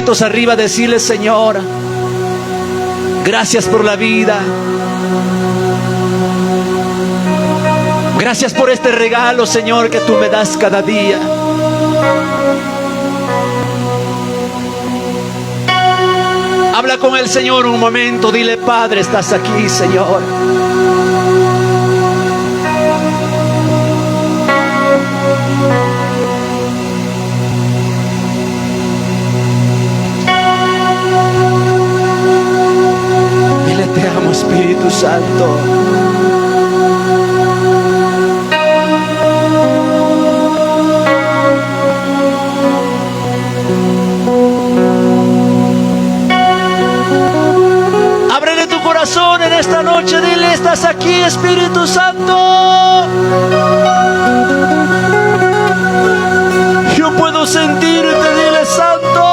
manitos arriba, decirle: Señor, gracias por la vida. Gracias por este regalo, Señor, que tú me das cada día. Habla con el Señor un momento, dile: Padre, estás aquí, Señor. Dile: te amo, Espíritu Santo. En esta noche, dile: estás aquí, Espíritu Santo. Yo puedo sentirte, dile: Santo.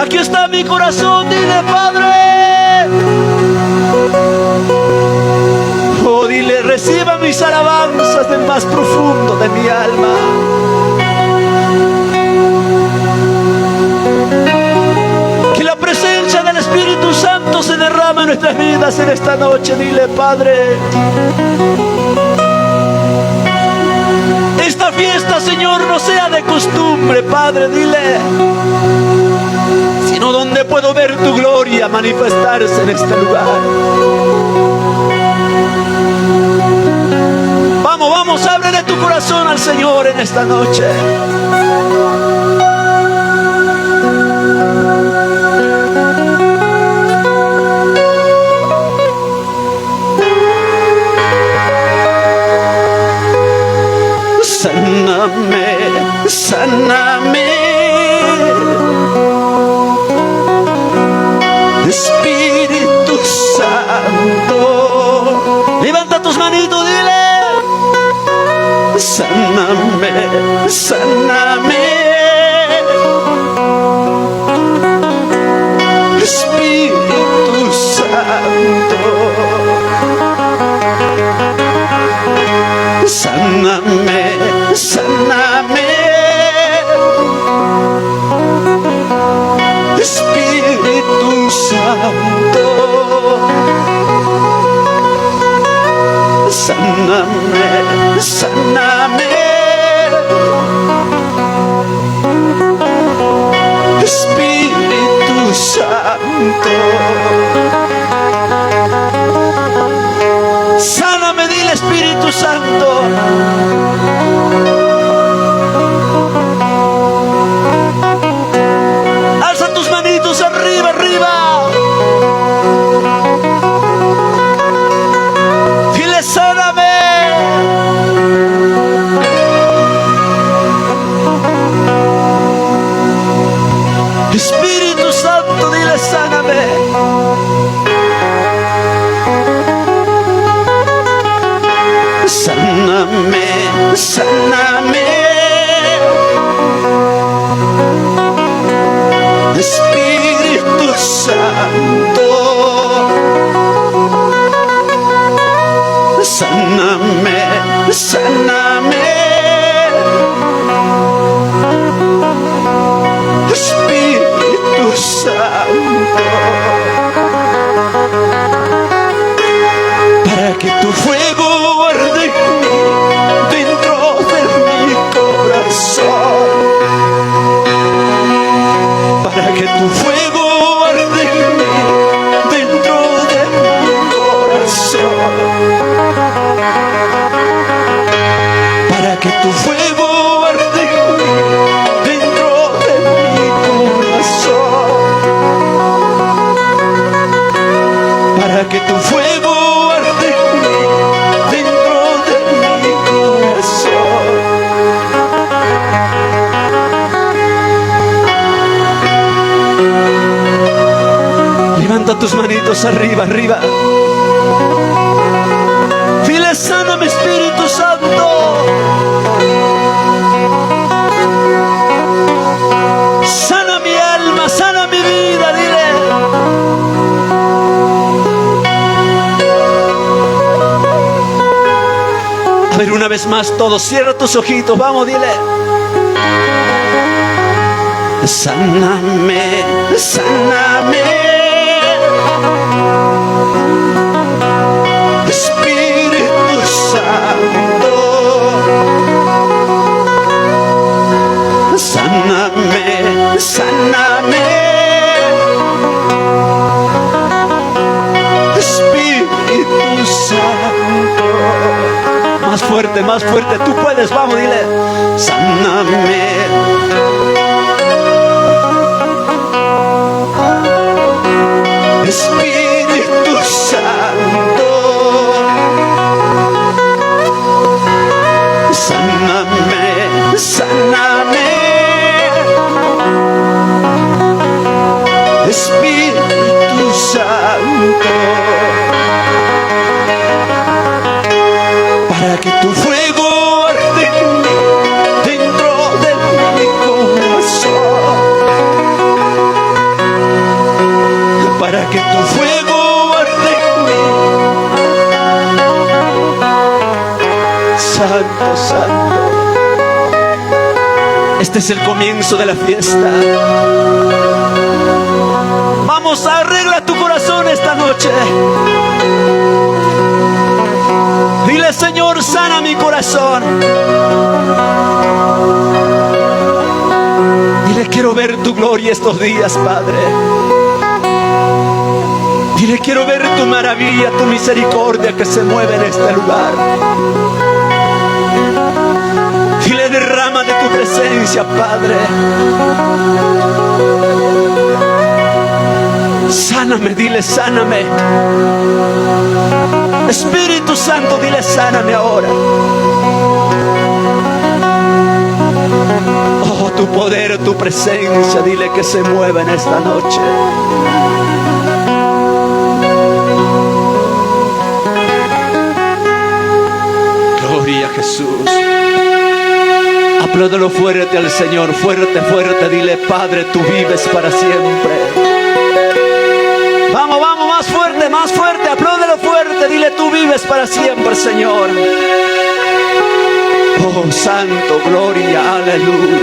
Aquí está mi corazón, dile: Padre. Oh, dile: reciba mis alabanzas del más profundo de mi alma. Espíritu Santo se derrama en nuestras vidas en esta noche. Dile: Padre, esta fiesta, Señor, no sea de costumbre, Padre, dile, sino donde puedo ver tu gloria manifestarse en este lugar. Vamos, ábrele tu corazón al Señor en esta noche. Sáname, sáname, Espíritu Santo. Levanta tus manitos, dile: sáname, sáname, Espíritu Santo. Sáname, sáname, Espíritu Santo. Sáname, sáname, Espíritu Santo. Sáname, dile: Espíritu Santo. Alza tus manitos arriba, arriba. Dile: sáname. Espíritu Santo, dile: sáname. Sáname, sáname, Espíritu Santo. Sáname, sáname, Espíritu Santo. Para que tu fuego arde dentro de mi corazón. Para que tu fuego arde dentro de mi corazón. Para que tu fuego arde dentro de mi corazón. Para que tu fuego arde dentro de mi corazón. Levanta tus manitos arriba, arriba. Dile: sáname, Espíritu Santo. Sana mi alma, sana mi vida, dile. A ver, una vez más, todos, cierra tus ojitos, vamos, dile. Sáname, sáname, Espíritu Santo. Sáname, sáname, Espíritu Santo. Más fuerte, tú puedes, vamos, dile. Sáname. Espíritu Santo, sáname, sáname, Espíritu Santo, para que tu fuego arde dentro de mi corazón, para que tu fuego arde en mí. Santo, santo. Este es el comienzo de la fiesta. Vamos, arregla tu corazón esta noche. Dile, Señor, sana mi corazón. Dile, quiero ver tu gloria estos días, Padre. Dile, quiero ver tu maravilla, tu misericordia que se mueve en este lugar. Dile, derrama de tu presencia, Padre. Sáname, dile, sáname. Espíritu Santo, dile, sáname ahora. Oh, tu poder, tu presencia, dile que se mueva en esta noche. Gloria a Jesús. Apláudalo fuerte al Señor, fuerte, fuerte. Dile, Padre, tú vives para siempre. Vamos, vamos, más fuerte, más fuerte. Apláudalo fuerte. Dile, tú vives para siempre, Señor. Oh, santo, gloria, aleluya.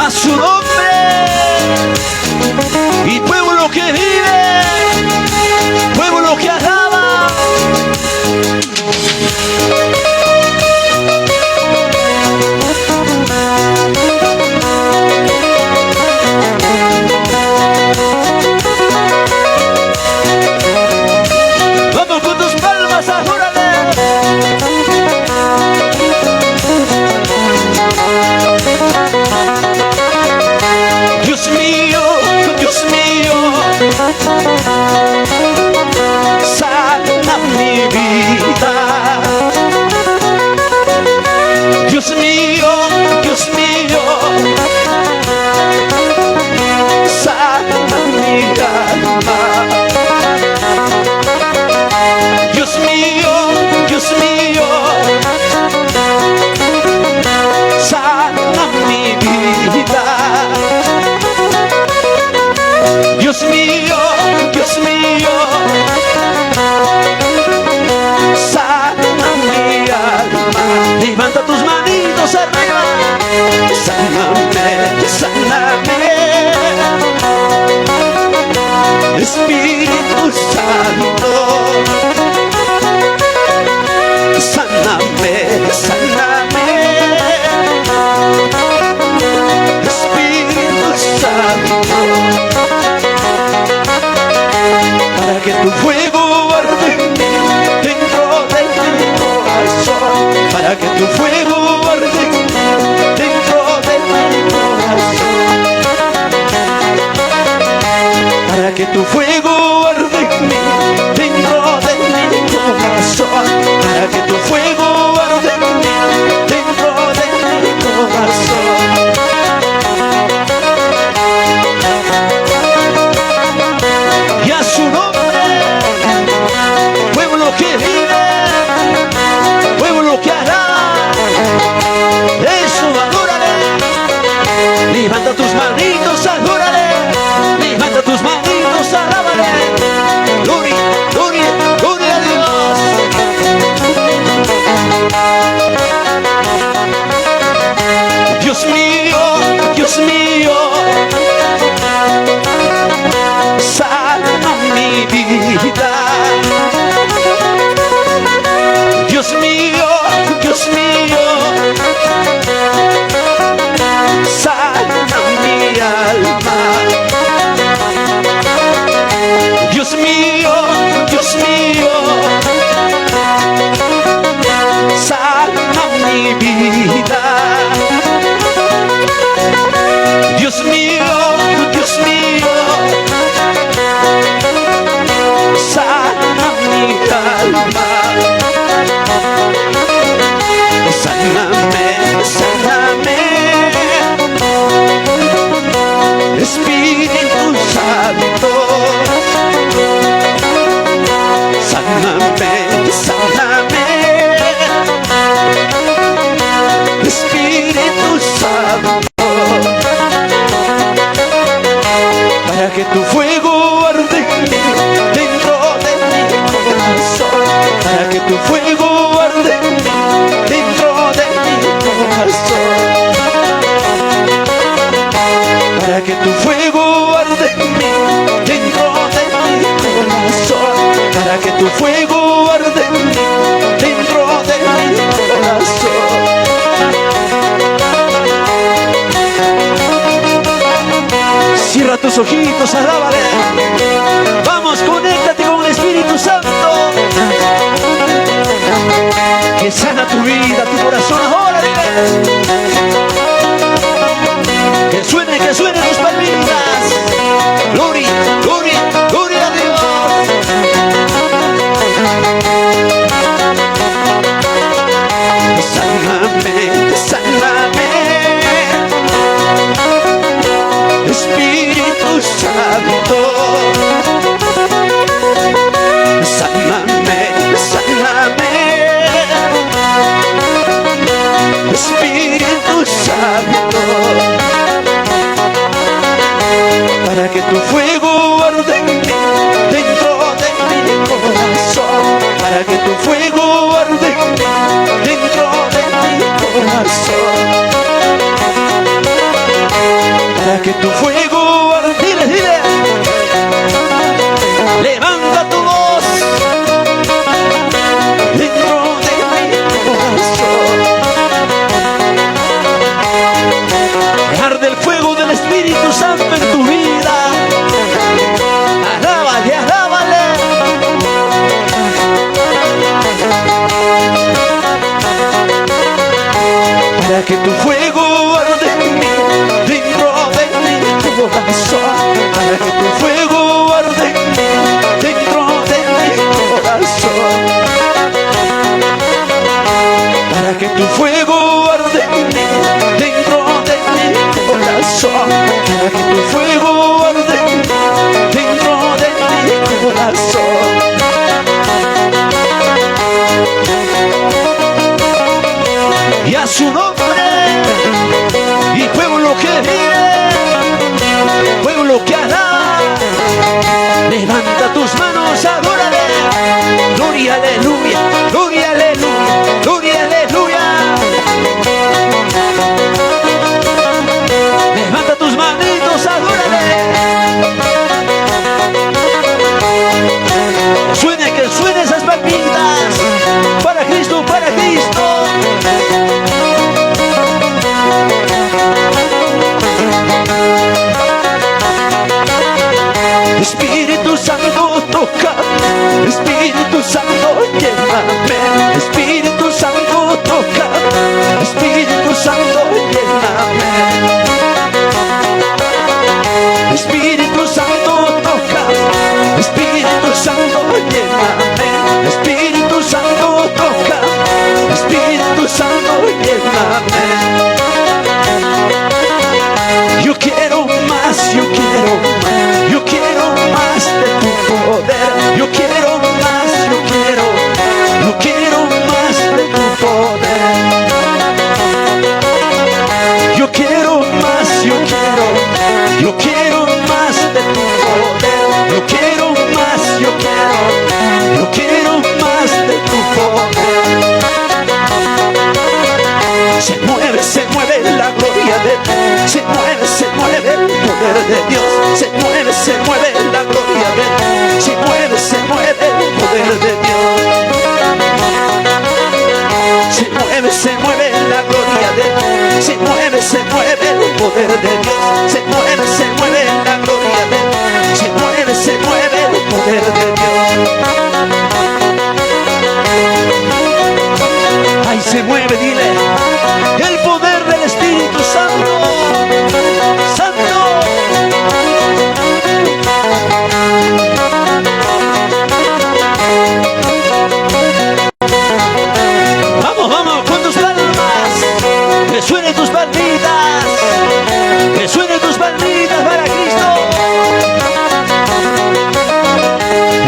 A su nombre. Y pueblo que vive, pueblo que alaba. Vamos con tus palmas, adórale. Dios mío, Dios mío, sana mi vida. Dios mío, Dios mío, sana mi alma. Dios mío, Dios mío, sana mi vida. Dios mío, Dios mío, sana mi alma. Levanta tus manitos arriba. Sáname, sáname, Espíritu Santo. Sáname, sáname, Espíritu Santo. Para que tu fuego arde dentro de mi corazón. Para que tu fuego arde dentro de mi tu fuego arde dentro de mi corazón. Para que tu fuego arde dentro de mi corazón. Para que tu fuego arde dentro de mi corazón. Cierra tus ojitos, alábale. Vamos, conéctate con el Espíritu Santo, que sana tu vida, tu corazón ahora. Que suene tus palmitas. Gloria, gloria, gloria a Dios. Sáname, sáname, Espíritu Santo. Sáname, sáname, Espíritu Santo. Para que tu fuego arde dentro de mi corazón. Para que tu fuego arde dentro de mi corazón. Para que tu fuego arde. Dile, dile. Levanta tu voz dentro de mi corazón. Arde el fuego del Espíritu Santo en tu vida. Alábale, alábale. Para que tu fuego arde dentro de mi corazón. Para que tu fuego arde dentro de mi corazón. Para que tu fuego arde dentro de mi corazón. Para que tu fuego arde dentro de mi corazón. Y a su nombre, y pueblo que vive, pueblo que alaba, levanta tus manos, adórale. Gloria, aleluya, gloria, aleluya, gloria, aleluya. Levanta tus manitos, adórale. Que suene esas palmitas. Para Cristo, para Cristo. Espíritu Santo, toca. Espíritu Santo, lléname. Espíritu Santo, toca. Espíritu Santo, lléname. Espíritu Santo, toca. Espíritu Santo, lléname. Espíritu Santo, toca. Espíritu Santo, lléname. Yo quiero más, yo quiero más, yo quiero más de tu poder. Yo quiero más, yo quiero más de tu poder. Yo quiero más, yo quiero más de tu poder. Yo quiero más, yo quiero más de tu poder. Se mueve la gloria de Dios. Se mueve el poder de Dios. Se mueve la gloria de Dios. Se mueve el poder de Dios. Se mueve la gloria de Dios. Se mueve el poder de Dios. Se mueve la gloria de Dios. Se mueve el poder de Dios. Ay, se mueve, dile. El poder del Espíritu Santo. Santo. Vamos, vamos, con tus palmas. Que suenen tus palmitas. Que suenen tus palmitas para Cristo.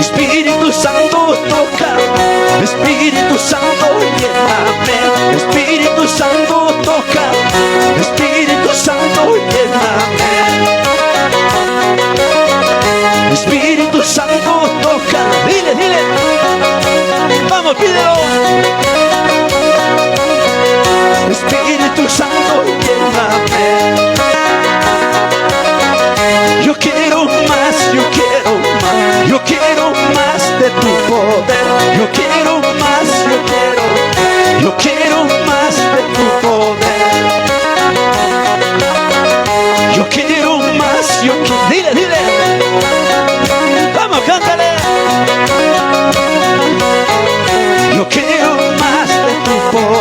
Espíritu Santo, toca. Espíritu Santo, lléname. Espíritu Santo, toca. Espíritu Santo, lléname. Espíritu Santo, toca. Dile, dile. Vamos, pide. pídelo. Espíritu Santo, lléname. Yo quiero más, yo quiero más, yo quiero más de tu poder. Yo quiero más, yo quiero más de tu poder. Yo quiero más, yo quiero. Dile, dile. Vamos, cántale. Yo quiero más de tu poder.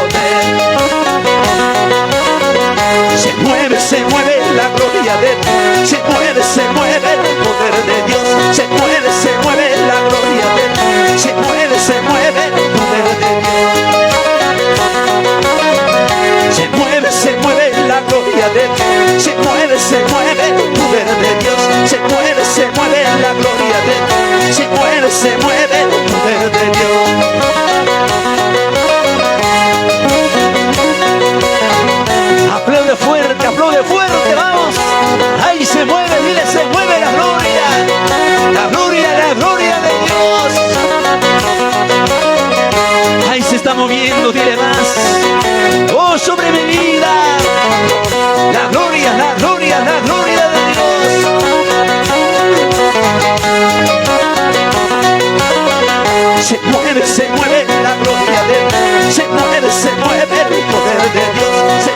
Se mueve la gloria de Dios. Se mueve el poder de Dios. Se mueve la gloria de Dios. Se mueve el poder de Dios. Se mueve la gloria de Dios. Se mueve el poder de Dios. Se mueve la gloria de Dios. Se mueve el poder de Dios. Aplaude fuerte, vamos. Ahí se mueve, dile, se mueve la gloria. La gloria de Dios. Ahí se está moviendo, dile más. Oh, sobre mi vida. La gloria de Dios. Se mueve la gloria de Dios. Se mueve el poder de Dios. Se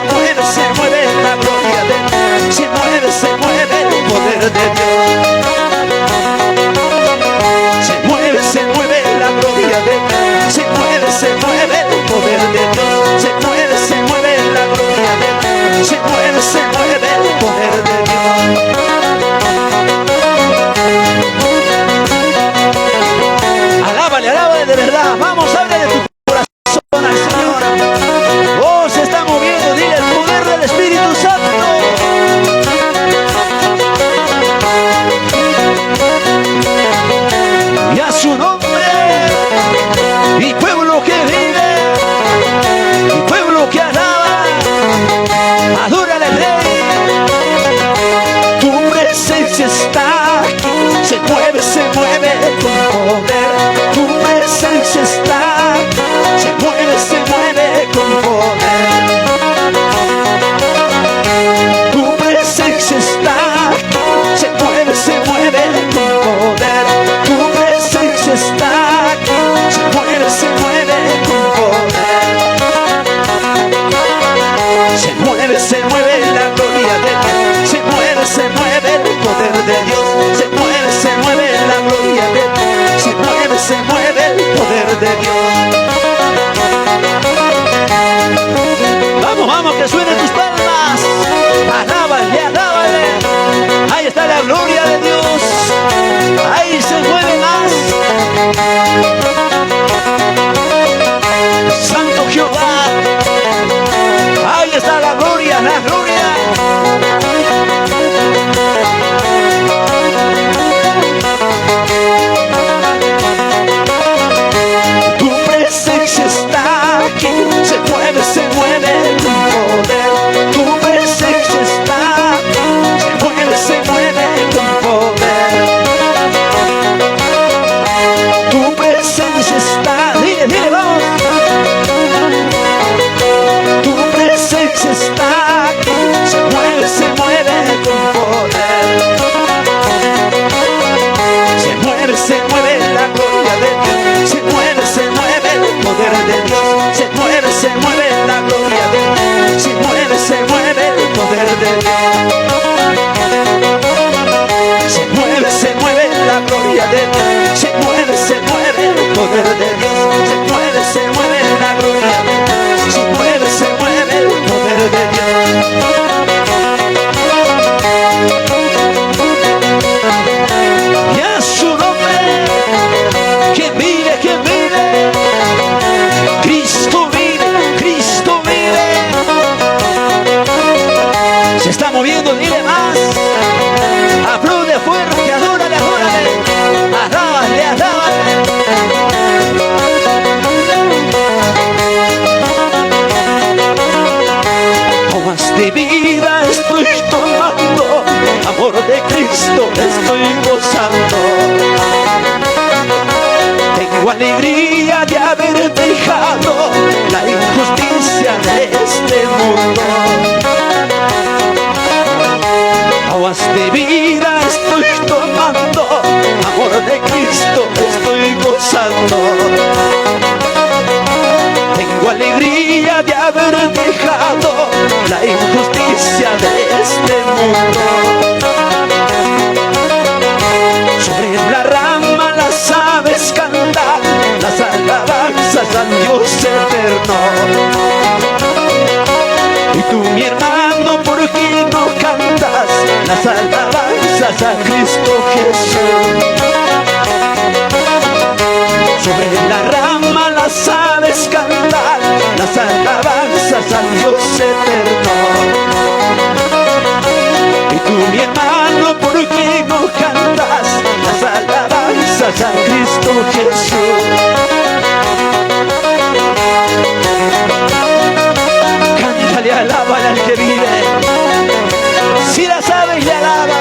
mueve la gloria de Dios. Se mueve el poder de Dios. Se mueve la gloria de Dios. Se mueve el poder de Dios. Se mueve la gloria de Dios. Se mueve el poder de Dios. Alábale de verdad. Vamos, hable de tu corazón al Señor. Oh, se está moviendo, dile, el poder del Espíritu Santo. Y a su nombre, mi pueblo que vive, mi pueblo que alaba, adórale, Rey. Tu presencia está aquí. Se mueve con poder. Tu presencia está aquí. Se mueve con poder. Tu presencia está aquí. Se mueve con poder. Tu presencia está aquí. Se mueve con poder. Se mueve la gloria de Dios. Se mueve el poder de Dios. Se mueve la gloria de Dios. Se mueve el poder de Dios. Vamos, que suenen tus palmas. Alábale. Ahí está la gloria de Dios. Ahí se mueve más. Santo Jehová. Ahí está la gloria. Tu presencia está aquí. Se mueve con poder. Tu presencia está aquí. Se mueve con poder. Tu presencia está. Dile, vamos. Tu presencia está aquí. Se mueve con poder. Se mueve la gloria de Dios. Se mueve el poder de Dios. Se mueve la gloria de Dios. Se mueve el poder de Dios. Se mueve la gloria de Dios. Se mueve el poder de Dios. Se mueve la gloria de Dios. Se mueve el poder de Dios. Y a su nombre, que vive, Cristo vive. Se está moviendo, dile más. Aplaude fuerte, adórale. Alábale. Tomas de vida estoy tomando, amor de Cristo estoy gozando. Tengo alegría de haber dejado la injusticia de este mundo. Aguas de vida estoy tomando, amor de Cristo estoy gozando. Tengo alegría de haber dejado la injusticia de este mundo. Sobre la rama las aves cantan las alabanzas al Dios eterno. Y tú, mi hermano, ¿por qué no cantas las alabanzas a Cristo Jesús? Sobre la rama las aves cantan las alabanzas al Dios eterno. Y tú, mi hermano, ¿por qué no cantas las alabanzas a Cristo Jesús? Cántale, alábale al que vive. Si la sabes, le alaba.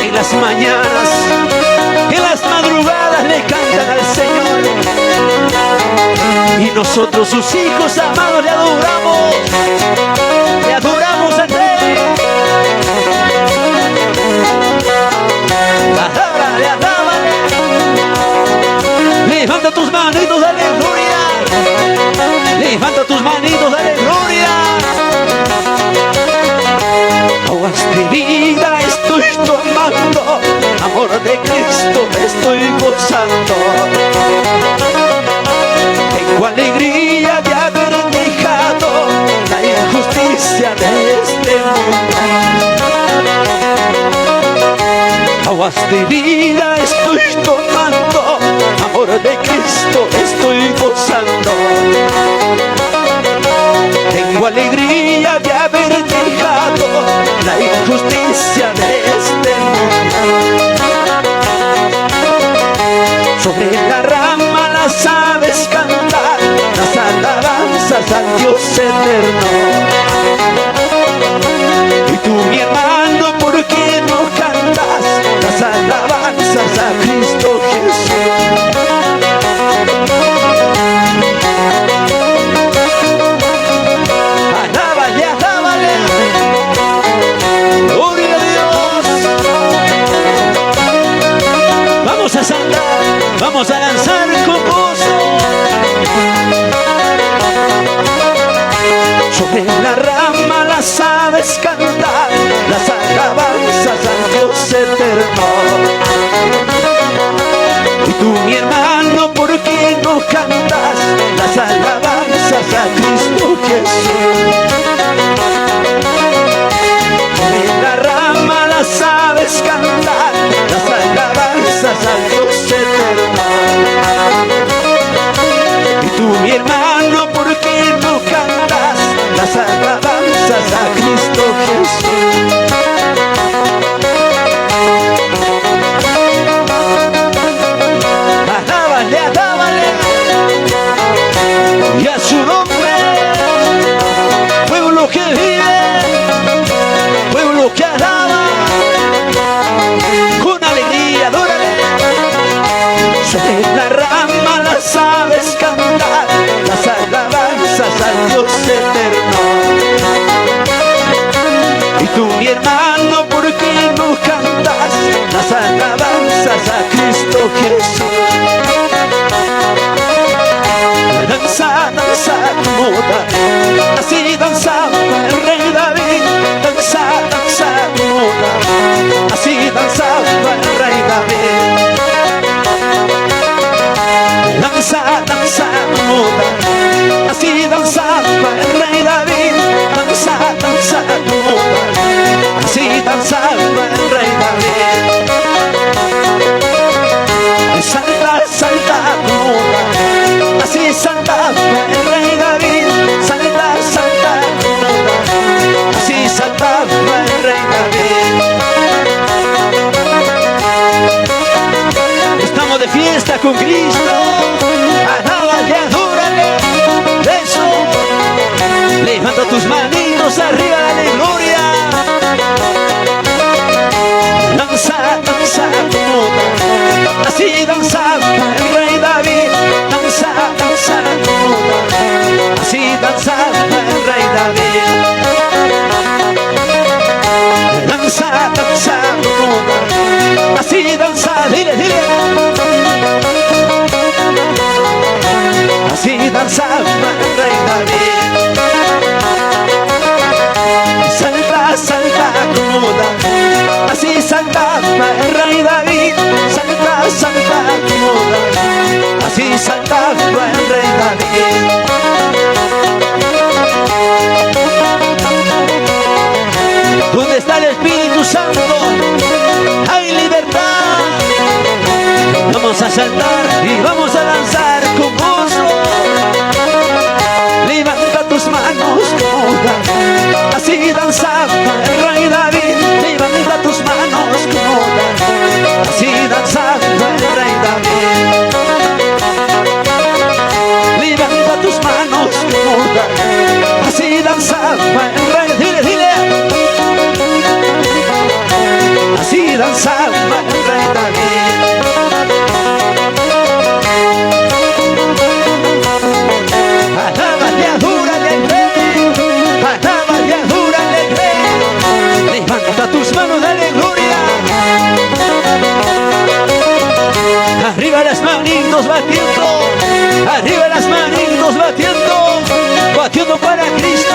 En las mañanas, en las madrugadas le cantan al Señor. Y nosotros, sus hijos amados, le adoramos. Le adoramos a Él. Adábale, adábale. Levanta tus manitos, dale gloria. Levanta tus manitos, dale gloria. Aguas de vida estoy tomando, amor de Cristo estoy gozando. Tengo alegría de haber dejado la injusticia de este mundo. Aguas de vida estoy tomando, amor de Cristo estoy gozando. Tengo alegría de haber dejado la injusticia de este mundo. Sobre la rama las aves cantan las alabanzas al Dios eterno. Y tú, mi hermano, ¿por qué no cantas las alabanzas a Cristo Jesús? Alábale, alábale. Gloria a Dios. Vamos a saltar, vamos a lanzar con gozo. Sobre la rama las aves cantan las alabanzas al Dios eterno. Y tú, mi hermano, ¿por qué no cantas las alabanzas a Cristo Jesús? Sobre la rama las aves cantan las alabanzas al Dios eterno. Y tú, mi hermano, ¿por qué no cantas las alabanzas a Cristo Jesús? Alábale, alábale. Y a su nombre, pueblo que vive, pueblo que alaba, con alegría adórale. Sobre la rama las aves cantan las alabanzas al Dios eterno. Y tú, mi hermano, ¿por qué no cantas las alabanzas a Cristo Jesús? Danza, danza, muda, así danzaba el rey David. Danza, danza, muda, así danzaba el rey David. Danza, danza, muda, así danzaba el rey David. Danza, danza, muda, así danzaba el rey David. Salta, salta, muda, así saltaba el rey David. Salta, salta, muda, así saltaba el rey David. Estamos de fiesta con Cristo. Alábale, adórale. Eso. Levanta tus manitos arriba, dale gloria. Danza, danza, muda, así danzaba danzaba el rey David. Salta, salta como David, así saltaba el rey David. Salta, salta como David, así saltaba el rey David. ¿Dónde está el Espíritu Santo? Hay libertad. Vamos a saltar y vamos a danzar con gozo. Levanta tus manos como David, así danzaba el rey David. Levanta tus manos como David, así danzaba el rey David. Levanta tus manos como David, así danzaba el rey. Dile, dile. Así danzaba el rey David. Alábale, adórale al rey. Alábale, adórale al rey. Levanta tus manos, dale gloria. Arriba las manitos batiendo. Arriba las manitos batiendo. Batiendo para Cristo.